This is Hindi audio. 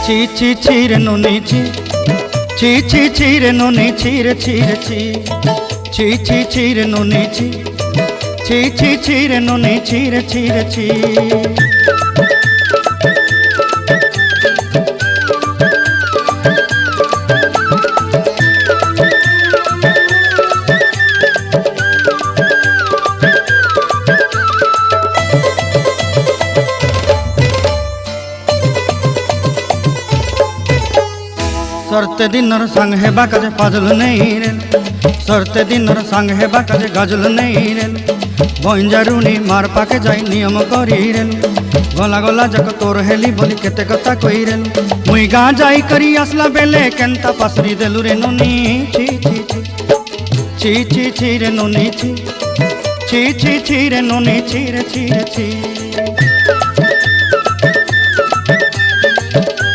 ছি ছি ছি রে নুনি ছি, ছি ছি ছি রে নুনি ছি রে ছি রে ছি, ছি ছি ছি রে নুনি ছি, ছি ছি ছি রে নুনি ছি রে ছি রে ছি। सरते दिनर संग हेबा काजे फाजल नहीं रेल, सरते दिनर संग हेबा काजे गाजल नहीं रेल, बंजारुनी मार पाके जाई नियम करी रेल, गला गला जक तोर हेली बोली केते कथा कई रेल, मुई गा जाई करी आसला बेले केंता पासरी देलु रे नुनी ची ची ची ची ची ची रे नुनी ची, ची ची ची रे नुनी ची रे ची रे ची।